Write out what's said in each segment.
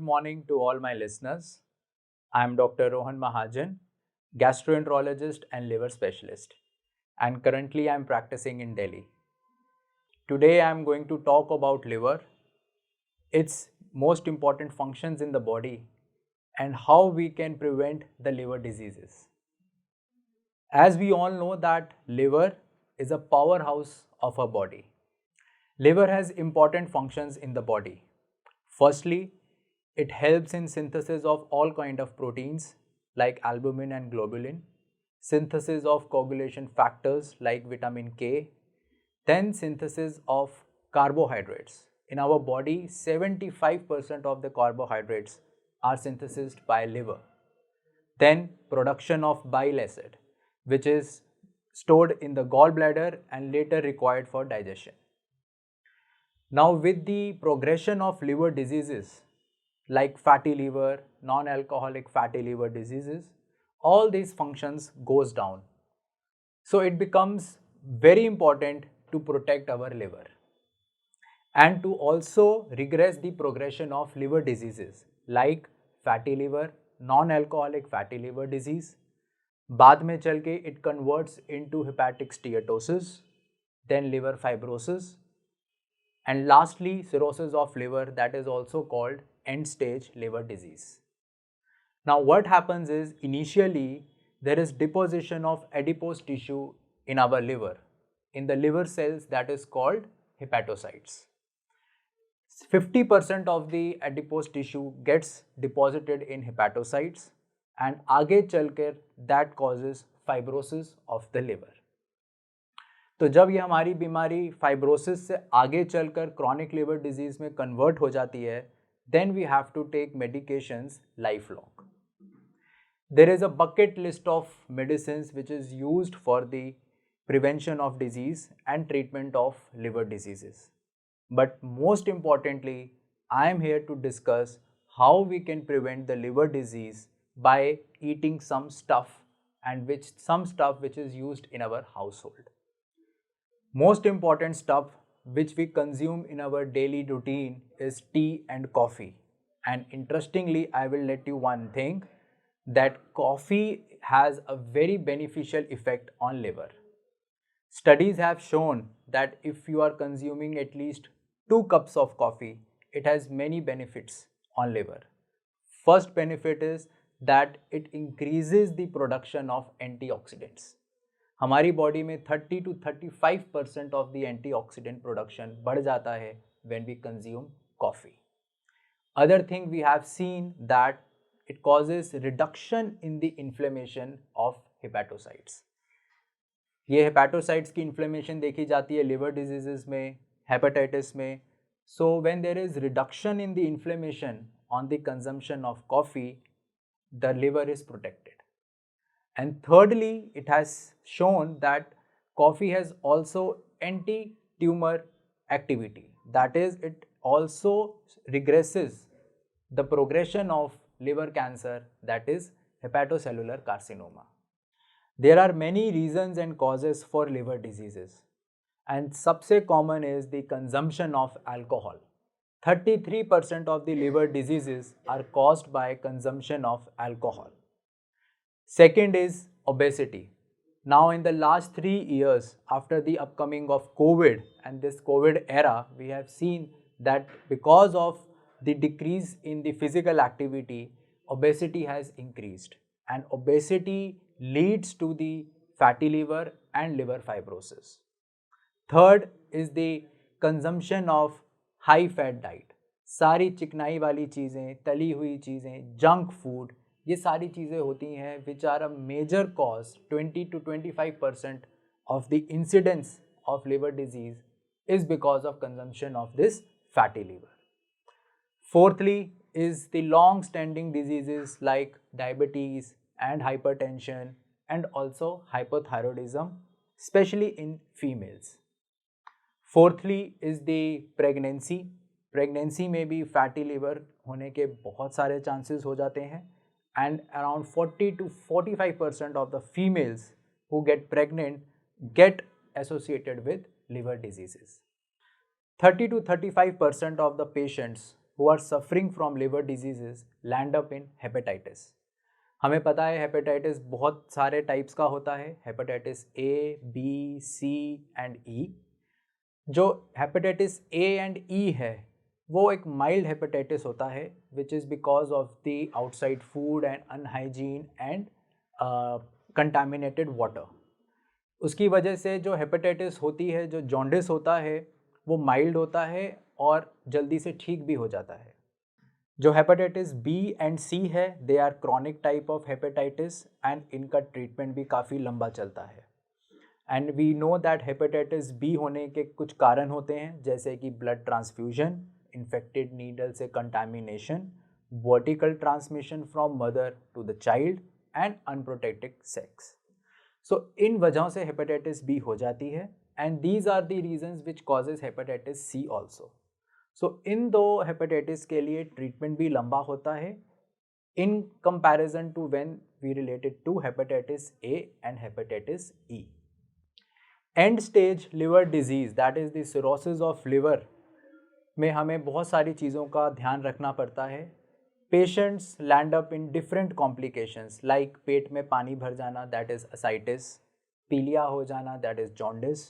morning to all my listeners. I'm Dr. Rohan Mahajan, gastroenterologist and liver specialist, and currently I'm practicing in Delhi. Today I'm going to talk about liver, its most important functions in the body, and how we can prevent the liver diseases. As we all know that liver is a powerhouse of our body. Liver has important functions in the body. Firstly, it helps in synthesis of all kind of proteins like albumin and globulin, synthesis of coagulation factors like vitamin K, then synthesis of carbohydrates. In our body, 75% of the carbohydrates are synthesized by liver. Then production of bile acid, which is stored in the gallbladder and later required for digestion. Now, with the progression of liver diseases like fatty liver, non-alcoholic fatty liver diseases, all these functions goes down. So it becomes very important to protect our liver and to also regress the progression of liver diseases like fatty liver, non-alcoholic fatty liver disease. बाद में चल के it converts into hepatic steatosis, then liver fibrosis, and lastly cirrhosis of liver, that is also called end stage liver disease. Now what happens is initially there is deposition of adipose tissue in our liver, in the liver cells, that is called hepatocytes. 50% of the adipose tissue gets deposited in hepatocytes and आगे चलकर that causes fibrosis of the liver. तो जब ये हमारी बीमारी fibrosis से आगे चलकर क्रॉनिक लिवर डिजीज में कन्वर्ट हो जाती है, then we have to take medications life long. There is a bucket list of medicines which is used for the prevention of disease and treatment of liver diseases. But most importantly, I am here to discuss how we can prevent the liver disease by eating some stuff which is used in our household. Most important stuff which we consume in our daily routine is tea and coffee. And interestingly, I will let you one thing, that coffee has a very beneficial effect on liver. Studies have shown that if you are consuming at least 2 cups of coffee, it has many benefits on liver. First benefit is that it increases the production of antioxidants. हमारी body में 30 to 35% of the antioxidant production बढ़ जाता है when we consume coffee. Other thing we have seen that it causes reduction in the inflammation of hepatocytes. ये hepatocytes की inflammation देखी जाती है liver diseases में, hepatitis में. So when there is reduction in the inflammation on the consumption of coffee, the liver is protected. And thirdly, it has shown that coffee has also anti-tumor activity. That is, it also regresses the progression of liver cancer, that is hepatocellular carcinoma. There are many reasons and causes for liver diseases, and सबसे common is the consumption of alcohol. 33% of the liver diseases are caused by consumption of alcohol. Second is obesity. Now in the last 3 years after the upcoming of COVID and this COVID era, we have seen that because of the decrease in the physical activity, obesity has increased, and obesity leads to the fatty liver and liver fibrosis. Third is the consumption of high fat diet. सारी चिकनाई वाली चीज़ें, तली हुई चीज़ें, junk food, ये सारी चीज़ें होती हैं which are a major cause. 20 to 25% of the incidence of liver disease is because of consumption of this fatty liver. Fourthly is the long standing diseases like diabetes and hypertension and also hypothyroidism, especially in females. Fourthly is the pregnancy. Pregnancy में भी fatty liver होने के बहुत सारे chances हो जाते हैं, and around 40 to 45% of the females who get pregnant get associated with liver diseases. 30 to 35% of the patients who are suffering from liver diseases land up in hepatitis. हमें पता है हेपेटाइटिस बहुत सारे टाइप्स का होता है, hepatitis A, B, C and E. जो hepatitis A and ई है वो एक माइल्ड हेपेटाइटिस होता है which is because of the outside food and अनहाइजीन and contaminated water. उसकी वजह से जो हेपेटाइटिस होती है, जो जॉन्डिस होता है, वो माइल्ड होता है और जल्दी से ठीक भी हो जाता है. जो हेपेटाइटिस बी एंड सी है they are chronic type of hepatitis and इनका ट्रीटमेंट भी काफ़ी लंबा चलता है. And we know that hepatitis B होने के कुछ कारण होते हैं जैसे कि ब्लड ट्रांसफ्यूजन, इन्फेक्टेड नीडल से contamination, vertical transmission from mother to the child and unprotected sex. So इन वजहों से हेपेटाइटिस बी हो जाती है and these are the reasons which causes hepatitis C also. So इन दो हेपेटाइटिस के लिए ट्रीटमेंट भी लंबा होता है in comparison to when we related to hepatitis A and hepatitis E. End stage liver disease, that is the cirrhosis of liver, में हमें बहुत सारी चीज़ों का ध्यान रखना पड़ता है. Patients land up in different complications like पेट में पानी भर जाना, that is ascites, पीलिया हो जाना, that is jaundice,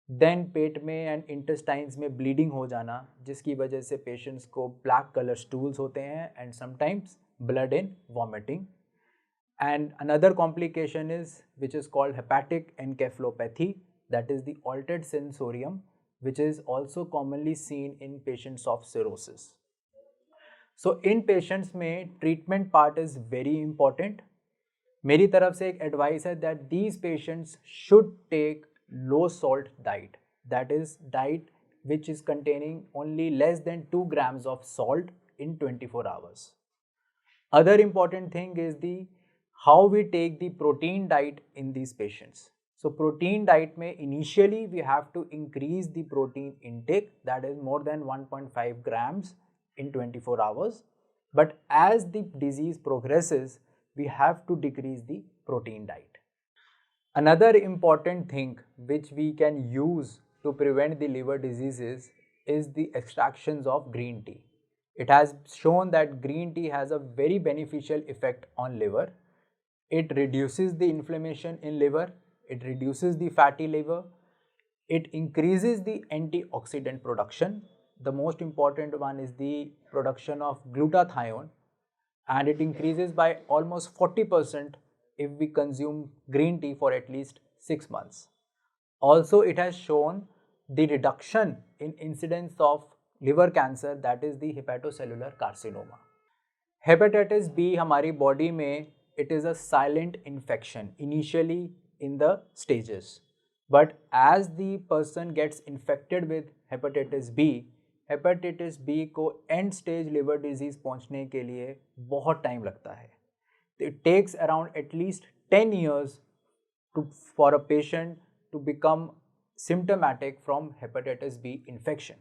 देन पेट में एंड इंटेस्टाइन्स में ब्लीडिंग हो जाना जिसकी वजह से पेशेंट्स को ब्लैक कलर स्टूल्स होते हैं and sometimes blood in vomiting. And another complication is which is called hepatic encephalopathy, that is the altered sensorium, which is also commonly seen in patients of cirrhosis. So in patients में treatment part is very important. मेरी तरफ से एक advice है that these patients should take low salt diet, that is diet which is containing only less than 2 grams of salt in 24 hours. Other important thing is the how we take the protein diet in these patients. So protein diet में initially we have to increase the protein intake, that is more than 1.5 grams in 24 hours. But as the disease progresses, we have to decrease the protein diet. Another important thing which we can use to prevent the liver diseases is the extractions of green tea. It has shown that green tea has a very beneficial effect on liver. It reduces the inflammation in liver, it reduces the fatty liver, it increases the antioxidant production. The most important one is the production of glutathione, and it increases by almost 40% if we consume green tea for at least 6 months. Also, it has shown the reduction in incidence of liver cancer, that is the hepatocellular carcinoma. Hepatitis B हमारी body में it is a silent infection initially in the stages, but as the person gets infected with hepatitis B को end stage liver disease पहुंचने के लिए बहुत time लगता है. It takes around at least 10 years for a patient to become symptomatic from hepatitis B infection.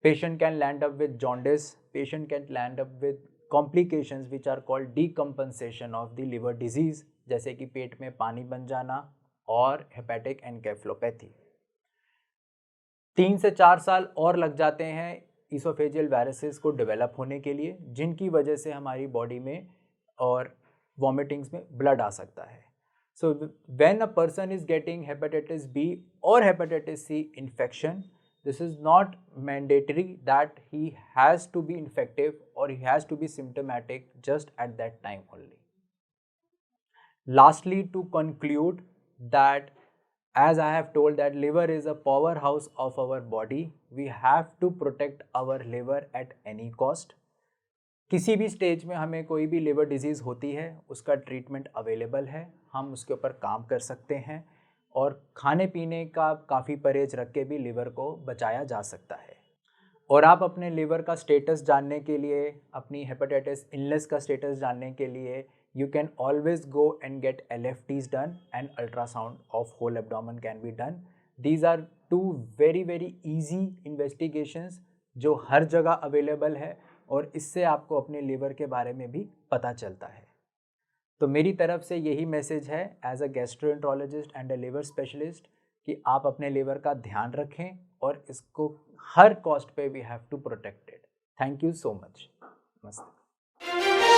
Patient can land up with jaundice, patient can land up with complications which are called decompensation of the liver disease, जैसे कि पेट में पानी बन जाना और hepatic encephalopathy. 3 से 4 साल और लग जाते हैं esophageal varices को डेवलप होने के लिए, जिनकी वजह से हमारी बॉडी में और वॉमिटिंग्स में ब्लड आ सकता है. So when a person is getting hepatitis B or hepatitis C infection, this is not mandatory that he has to be infective or he has to be symptomatic just at that time only. Lastly, to conclude that as I have told that liver is a powerhouse of our body, we have to protect our liver at any cost. किसी भी stage में हमें कोई भी liver disease होती है उसका treatment available है, हम उसके ऊपर काम कर सकते हैं और खाने पीने का काफ़ी परहेज रख के भी लिवर को बचाया जा सकता है. और आप अपने लिवर का स्टेटस जानने के लिए, अपनी हेपेटाइटिस इलनेस का स्टेटस जानने के लिए you can always go and get LFTs done and ultrasound of whole abdomen can be done. These are two very easy investigations जो हर जगह अवेलेबल है और इससे आपको अपने लिवर के बारे में भी पता चलता है. तो मेरी तरफ से यही मैसेज है as a gastroenterologist and a liver specialist कि आप अपने लिवर का ध्यान रखें और इसको हर कॉस्ट पे we have to protect it. Thank you so much. नमस्ते।